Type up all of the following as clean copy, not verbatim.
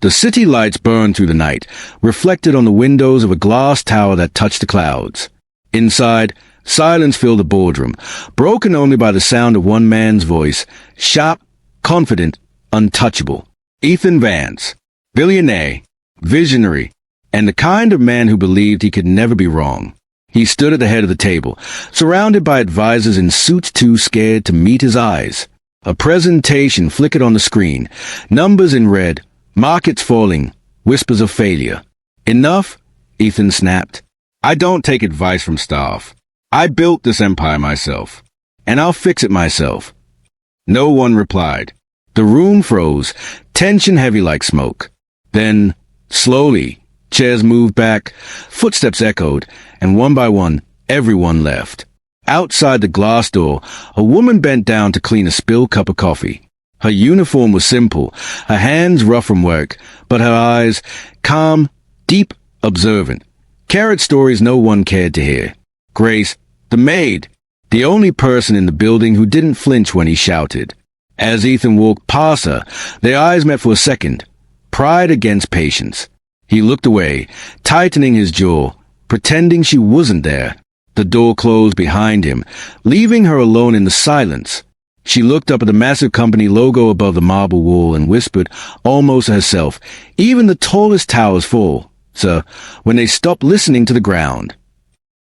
The city lights burned through the night, reflected on the windows of a glass tower that touched the clouds. Inside, silence filled the boardroom, broken only by the sound of one man's voice, sharp, confident, untouchable. Ethan Vance, billionaire, visionary, and the kind of man who believed he could never be wrong. He stood at the head of the table, surrounded by advisors in suits too scared to meet his eyes. A presentation flickered on the screen, numbers in red, markets falling, whispers of failure. Enough, Ethan snapped. I don't take advice from staff. I built this empire myself, and I'll fix it myself. No one replied. The room froze, tension heavy like smoke. Then, slowly, chairs moved back, footsteps echoed, and one by one, everyone left. Outside the glass door, a woman bent down to clean a spilled cup of coffee. Her uniform was simple, her hands rough from work, but her eyes, calm, deep, observant. Carrot stories no one cared to hear. Grace, the maid, the only person in the building who didn't flinch when he shouted. As Ethan walked past her, their eyes met for a second. Pride against patience. He looked away, tightening his jaw, pretending she wasn't there. The door closed behind him, leaving her alone in the silence. She looked up at the massive company logo above the marble wall and whispered, almost to herself, "Even the tallest towers fall, sir, when they stop listening to the ground."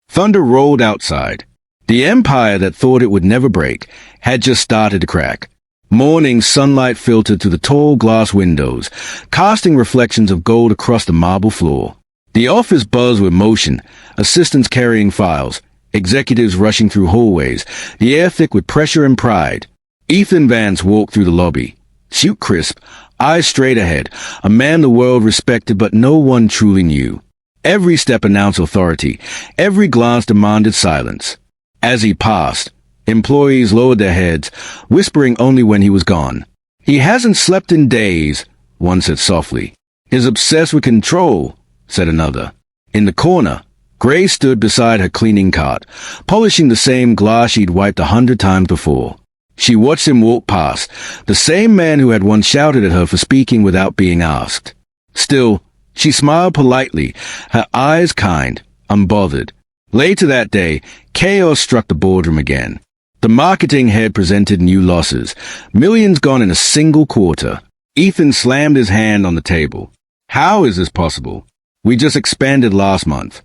Thunder rolled outside. The empire that thought it would never break had just started to crack. Morning sunlight filtered through the tall glass windows, casting reflections of gold across the marble floor. The office buzzed with motion, assistants carrying files, executives rushing through hallways, the air thick with pressure and pride. Ethan Vance walked through the lobby, suit crisp, eyes straight ahead, a man the world respected but no one truly knew. Every step announced authority, every glance demanded silence. As he passed, employees lowered their heads, whispering only when he was gone. "He hasn't slept in days," one said softly. "He's obsessed with control," said another. In the corner, Grace stood beside her cleaning cart, polishing the same glass she'd wiped 100 times before. She watched him walk past, the same man who had once shouted at her for speaking without being asked. Still, she smiled politely, her eyes kind, unbothered. Later that day, chaos struck the boardroom again. The marketing head presented new losses, millions gone in a single quarter. Ethan slammed his hand on the table. "How is this possible? We just expanded last month."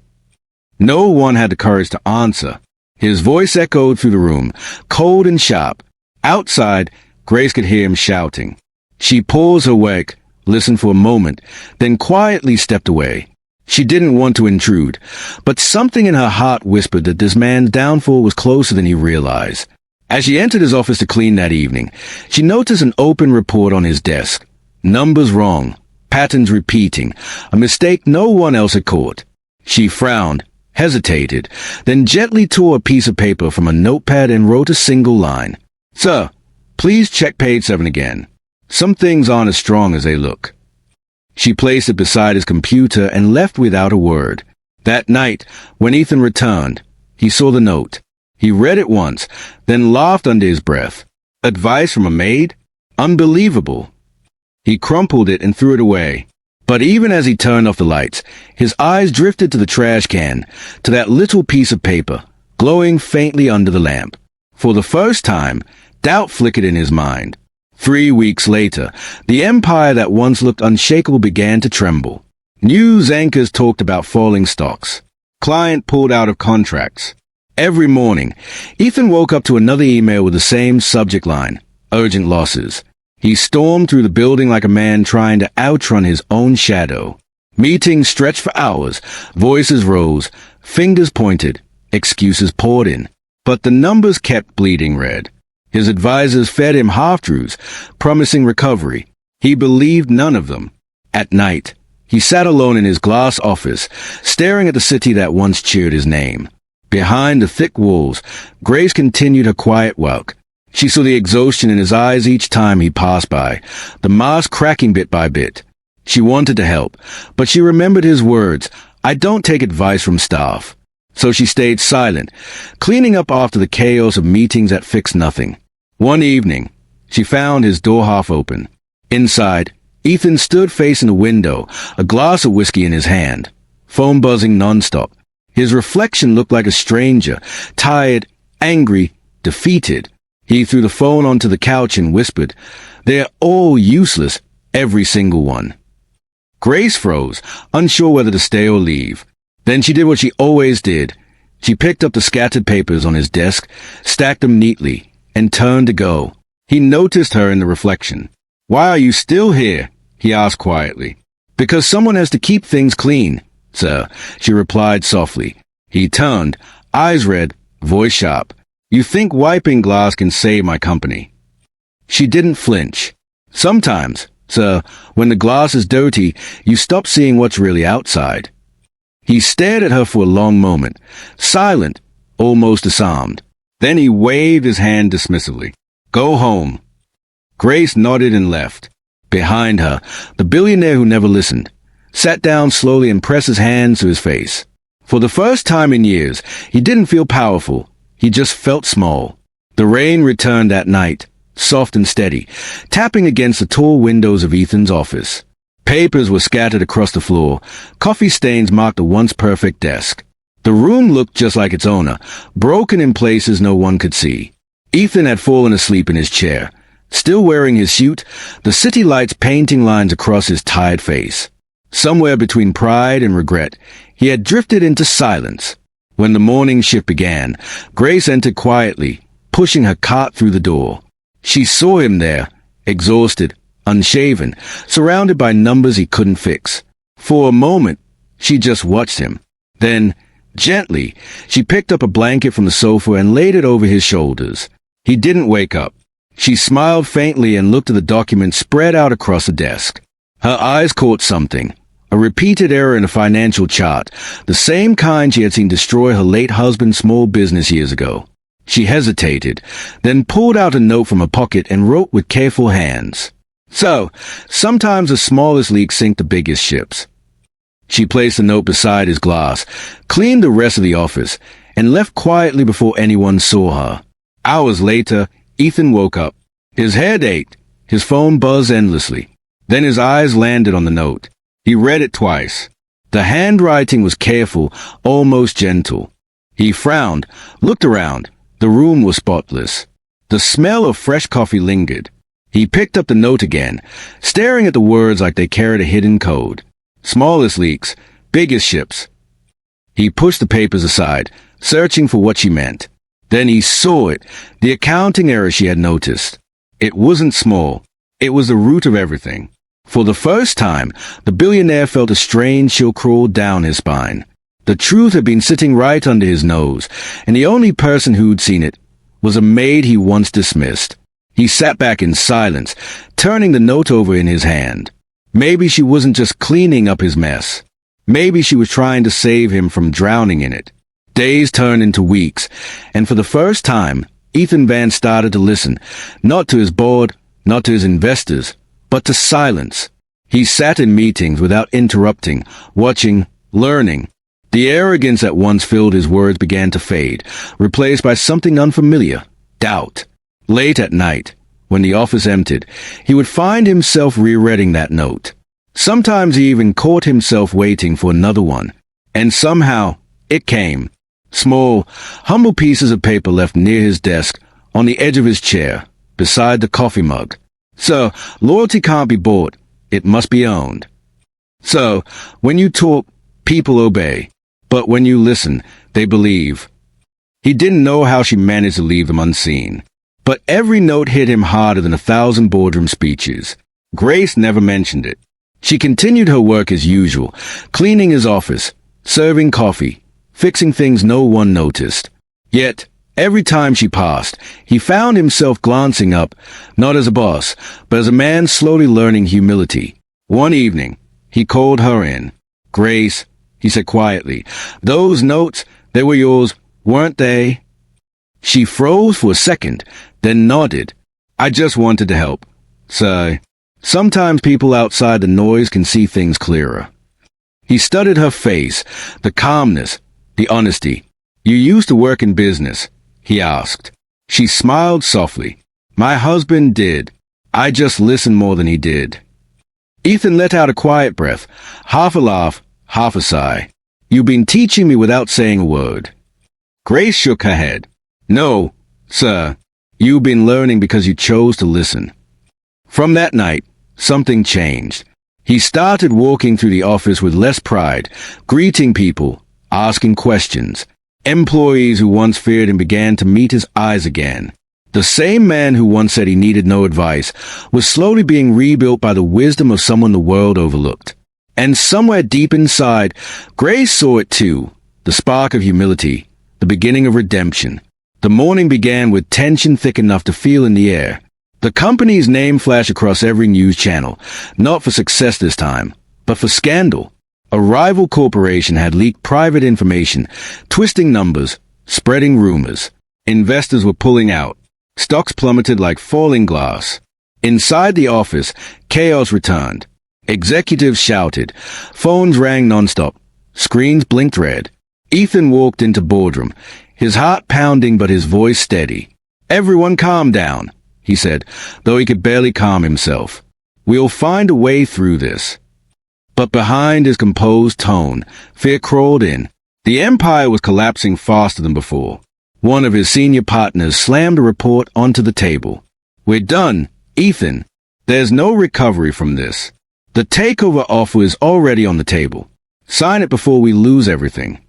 No one had the courage to answer. His voice echoed through the room, cold and sharp. Outside, Grace could hear him shouting. She paused her work, listened for a moment, then quietly stepped away. She didn't want to intrude, but something in her heart whispered that this man's downfall was closer than he realized. As she entered his office to clean that evening, she noticed an open report on his desk. Numbers wrong, patterns repeating, a mistake no one else had caught. She frowned, hesitated, then gently tore a piece of paper from a notepad and wrote a single line. "Sir, please check page 7 again. Some things aren't as strong as they look." She placed it beside his computer and left without a word. That night, when Ethan returned, he saw the note. He read it once, then laughed under his breath. Advice from a maid? Unbelievable. He crumpled it and threw it away. But even as he turned off the lights, his eyes drifted to the trash can, to that little piece of paper, glowing faintly under the lamp. For the first time, doubt flickered in his mind. 3 weeks later, the empire that once looked unshakable began to tremble. News anchors talked about falling stocks. Client pulled out of contracts. Every morning, Ethan woke up to another email with the same subject line, urgent losses. He stormed through the building like a man trying to outrun his own shadow. Meetings stretched for hours, voices rose, fingers pointed, excuses poured in. But the numbers kept bleeding red. His advisors fed him half-truths, promising recovery. He believed none of them. At night, he sat alone in his glass office, staring at the city that once cheered his name. Behind the thick walls, Grace continued her quiet walk. She saw the exhaustion in his eyes each time he passed by, the mask cracking bit by bit. She wanted to help, but she remembered his words, "I don't take advice from staff." So she stayed silent, cleaning up after the chaos of meetings that fixed nothing. One evening, she found his door half open. Inside, Ethan stood facing the window, a glass of whiskey in his hand, phone buzzing nonstop. His reflection looked like a stranger, tired, angry, defeated. He threw the phone onto the couch and whispered, "They're all useless, every single one." Grace froze, unsure whether to stay or leave. Then she did what she always did. She picked up the scattered papers on his desk, stacked them neatly, and turned to go. He noticed her in the reflection. "Why are you still here?" he asked quietly. "Because someone has to keep things clean, sir," she replied softly. He turned, eyes red, voice sharp. "You think wiping glass can save my company?" She didn't flinch. "Sometimes, sir, when the glass is dirty, you stop seeing what's really outside." He stared at her for a long moment, silent, almost disarmed. Then he waved his hand dismissively. "Go home." Grace nodded and left. Behind her, the billionaire who never listened, sat down slowly and pressed his hands to his face. For the first time in years, he didn't feel powerful. He just felt small. The rain returned that night, soft and steady, tapping against the tall windows of Ethan's office. Papers were scattered across the floor. Coffee stains marked the once perfect desk. The room looked just like its owner, broken in places no one could see. Ethan had fallen asleep in his chair, still wearing his suit, the city lights painting lines across his tired face. Somewhere between pride and regret, he had drifted into silence. When the morning shift began, Grace entered quietly, pushing her cart through the door. She saw him there, exhausted, unshaven, surrounded by numbers he couldn't fix. For a moment, she just watched him. Then, gently, she picked up a blanket from the sofa and laid it over his shoulders. He didn't wake up. She smiled faintly and looked at the document spread out across the desk. Her eyes caught something. A repeated error in a financial chart, the same kind she had seen destroy her late husband's small business years ago. She hesitated, then pulled out a note from her pocket and wrote with careful hands. "So, sometimes the smallest leaks sink the biggest ships." She placed the note beside his glass, cleaned the rest of the office, and left quietly before anyone saw her. Hours later, Ethan woke up. His head ached. His phone buzzed endlessly. Then his eyes landed on the note. He read it twice. The handwriting was careful, almost gentle. He frowned, looked around. The room was spotless. The smell of fresh coffee lingered. He picked up the note again, staring at the words like they carried a hidden code. Smallest leaks, biggest ships. He pushed the papers aside, searching for what she meant. Then he saw it, the accounting error she had noticed. It wasn't small. It was the root of everything. For the first time, the billionaire felt a strange chill crawl down his spine. The truth had been sitting right under his nose, and the only person who'd seen it was a maid he once dismissed. He sat back in silence, turning the note over in his hand. Maybe she wasn't just cleaning up his mess. Maybe she was trying to save him from drowning in it. Days turned into weeks, and for the first time, Ethan Van started to listen, not to his board, not to his investors, but to silence. He sat in meetings without interrupting, watching, learning. The arrogance that once filled his words began to fade, replaced by something unfamiliar, doubt. Late at night, when the office emptied, he would find himself rereading that note. Sometimes he even caught himself waiting for another one. And somehow, it came. Small, humble pieces of paper left near his desk, on the edge of his chair, beside the coffee mug. So, loyalty can't be bought. It must be owned. So, when you talk, people obey. But when you listen, they believe. He didn't know how she managed to leave them unseen. But every note hit him harder than 1,000 boardroom speeches. Grace never mentioned it. She continued her work as usual, cleaning his office, serving coffee, fixing things no one noticed. Yet, every time she passed, he found himself glancing up, not as a boss, but as a man slowly learning humility. One evening, he called her in. "Grace," he said quietly, "those notes, they were yours, weren't they?" She froze for a second, then nodded. "I just wanted to help. Sigh. Sometimes people outside the noise can see things clearer." He studied her face, the calmness, the honesty. "You used to work in business?" he asked. She smiled softly. "My husband did. I just listened more than he did." Ethan let out a quiet breath, half a laugh, half a sigh. You've been teaching me without saying a word. Grace shook her head. No, sir. You've been learning because you chose to listen. From that night, something changed. He started walking through the office with less pride, greeting people, asking questions. Employees who once feared him began to meet his eyes again. The same man who once said he needed no advice was slowly being rebuilt by the wisdom of someone the world overlooked. And somewhere deep inside, Grace saw it too, the spark of humility, the beginning of redemption. The morning began with tension thick enough to feel in the air. The company's name flashed across every news channel, not for success this time, but for scandal. A rival corporation had leaked private information, twisting numbers, spreading rumors. Investors were pulling out. Stocks plummeted like falling glass. Inside the office, chaos returned. Executives shouted. Phones rang nonstop. Screens blinked red. Ethan walked into boardroom, his heart pounding but his voice steady. Everyone calm down, he said, though he could barely calm himself. We'll find a way through this. But behind his composed tone, fear crawled in. The empire was collapsing faster than before. One of his senior partners slammed a report onto the table. We're done, Ethan. There's no recovery from this. The takeover offer is already on the table. Sign it before we lose everything.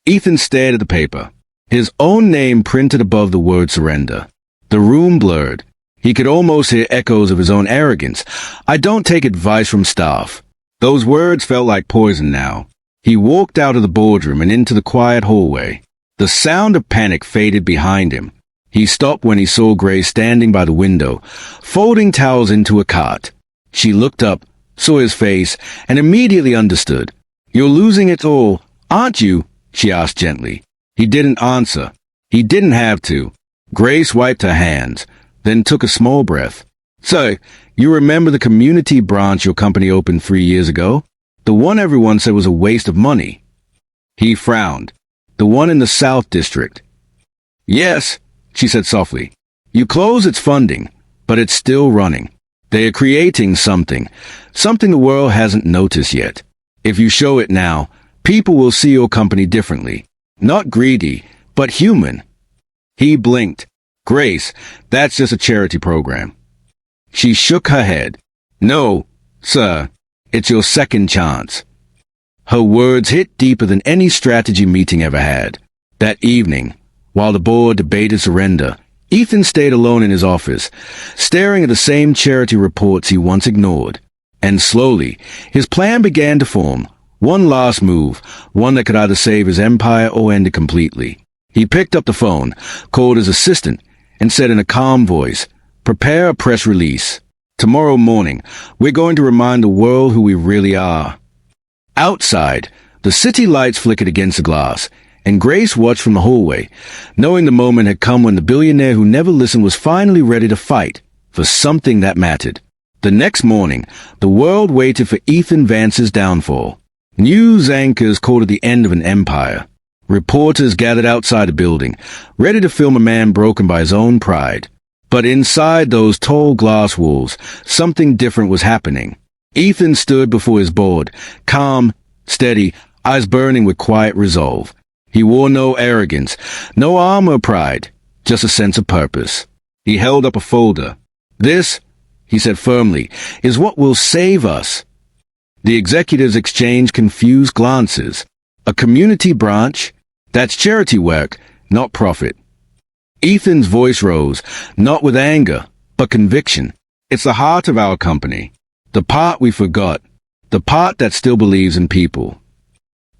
Ethan stared at the paper, his own name printed above the word surrender. The room blurred. He could almost hear echoes of his own arrogance. I don't take advice from staff. Those words felt like poison now. He walked out of the boardroom and into the quiet hallway. The sound of panic faded behind him. He stopped when he saw Grace standing by the window, folding towels into a cart. She looked up, saw his face, and immediately understood. You're losing it all, aren't you? She asked gently. He didn't answer. He didn't have to. Grace wiped her hands, then took a small breath. So, you remember the community branch your company opened 3 years ago? The one everyone said was a waste of money. He frowned. The one in the South District. Yes, she said softly. You closed its funding, but it's still running. They are creating something the world hasn't noticed yet. If you show it now, people will see your company differently. Not greedy, but human. He blinked. Grace, that's just a charity program. She shook her head. No, sir, it's your second chance. Her words hit deeper than any strategy meeting ever had. That evening, while the board debated surrender, Ethan stayed alone in his office, staring at the same charity reports he once ignored. And slowly, his plan began to form. One last move, one that could either save his empire or end it completely. He picked up the phone, called his assistant, and said in a calm voice, "Prepare a press release. Tomorrow morning, we're going to remind the world who we really are." Outside, the city lights flickered against the glass, and Grace watched from the hallway, knowing the moment had come when the billionaire who never listened was finally ready to fight for something that mattered. The next morning, the world waited for Ethan Vance's downfall. News anchors called it the end of an empire. Reporters gathered outside the building, ready to film a man broken by his own pride. But inside those tall glass walls, something different was happening. Ethan stood before his board, calm, steady, eyes burning with quiet resolve. He wore no arrogance, no armor of pride, just a sense of purpose. He held up a folder. "This," he said firmly, "is what will save us." The executives exchanged confused glances. A community branch? That's charity work, not profit. Ethan's voice rose, not with anger, but conviction. It's the heart of our company. The part we forgot. The part that still believes in people.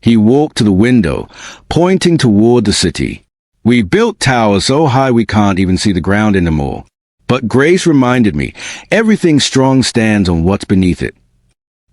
He walked to the window, pointing toward the city. We built towers so high we can't even see the ground anymore. But Grace reminded me, everything strong stands on what's beneath it.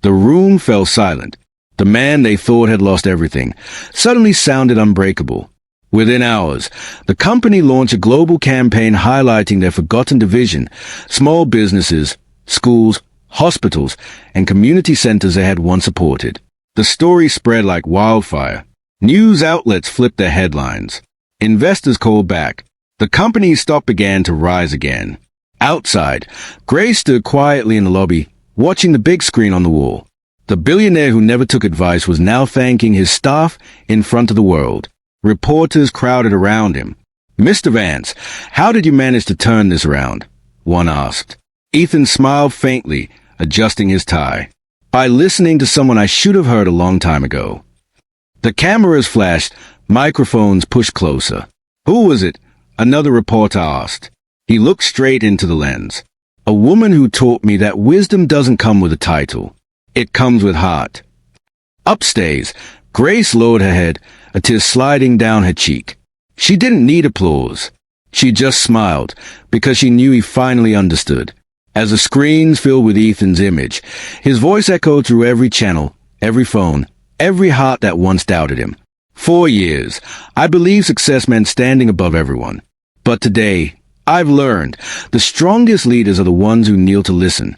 The room fell silent. The man they thought had lost everything suddenly sounded unbreakable. Within hours, the company launched a global campaign highlighting their forgotten division, small businesses, schools, hospitals, and community centers they had once supported. The story spread like wildfire. News outlets flipped their headlines. Investors called back. The company's stock began to rise again. Outside, Grace stood quietly in the lobby, watching the big screen on the wall. The billionaire who never took advice was now thanking his staff in front of the world. Reporters crowded around him. "Mr. Vance, how did you manage to turn this around?" one asked. Ethan smiled faintly, adjusting his tie. "By listening to someone I should have heard a long time ago." The cameras flashed, microphones pushed closer. "Who was it?" another reporter asked. He looked straight into the lens. "A woman who taught me that wisdom doesn't come with a title. It comes with heart." Upstairs, Grace lowered her head, a tear sliding down her cheek. She didn't need applause. She just smiled, because she knew he finally understood. As the screens filled with Ethan's image, his voice echoed through every channel, every phone, every heart that once doubted him. 4 years, I believed success meant standing above everyone. But today, I've learned, the strongest leaders are the ones who kneel to listen.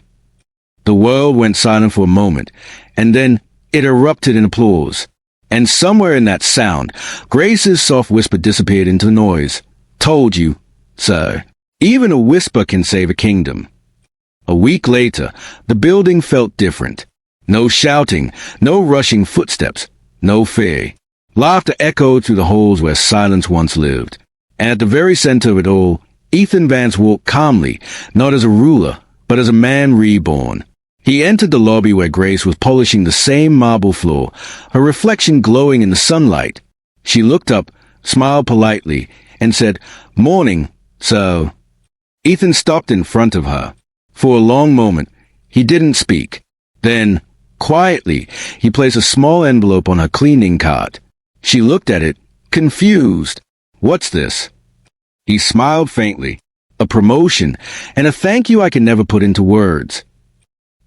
The world went silent for a moment, and then it erupted in applause. And somewhere in that sound, Grace's soft whisper disappeared into the noise. "Told you, sir. Even a whisper can save a kingdom." A week later, the building felt different. No shouting, no rushing footsteps, no fear. Laughter echoed through the halls where silence once lived. And at the very center of it all, Ethan Vance walked calmly, not as a ruler, but as a man reborn. He entered the lobby where Grace was polishing the same marble floor, her reflection glowing in the sunlight. She looked up, smiled politely, and said, "Morning, sir." Ethan stopped in front of her. For a long moment, he didn't speak. Then, quietly, he placed a small envelope on her cleaning cart. She looked at it, confused. "What's this?" He smiled faintly. "A promotion, and a thank you I can never put into words."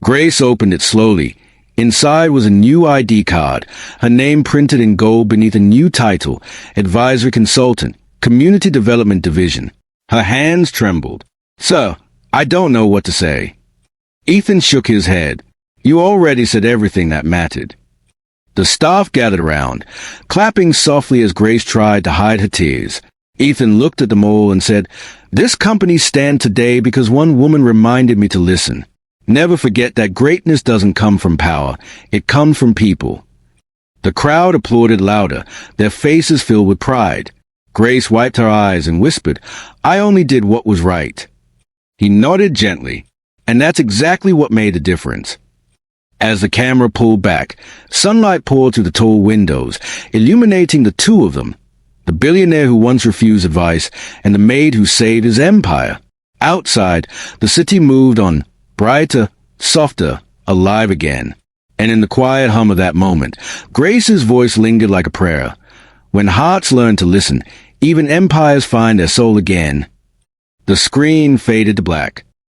Grace opened it slowly. Inside was a new ID card, her name printed in gold beneath a new title, Advisory Consultant, Community Development Division. Her hands trembled. "Sir, I don't know what to say." Ethan shook his head. "You already said everything that mattered." The staff gathered around, clapping softly as Grace tried to hide her tears. Ethan looked at them all and said, "This company stands today because one woman reminded me to listen. Never forget that greatness doesn't come from power, it comes from people." The crowd applauded louder, their faces filled with pride. Grace wiped her eyes and whispered, "I only did what was right." He nodded gently, and that's exactly what made the difference. As the camera pulled back, sunlight poured through the tall windows, illuminating the two of them, the billionaire who once refused advice and the maid who saved his empire. Outside, the city moved on, brighter, softer, alive again. And in the quiet hum of that moment, Grace's voice lingered like a prayer. When hearts learn to listen, even empires find their soul again. The screen faded to black.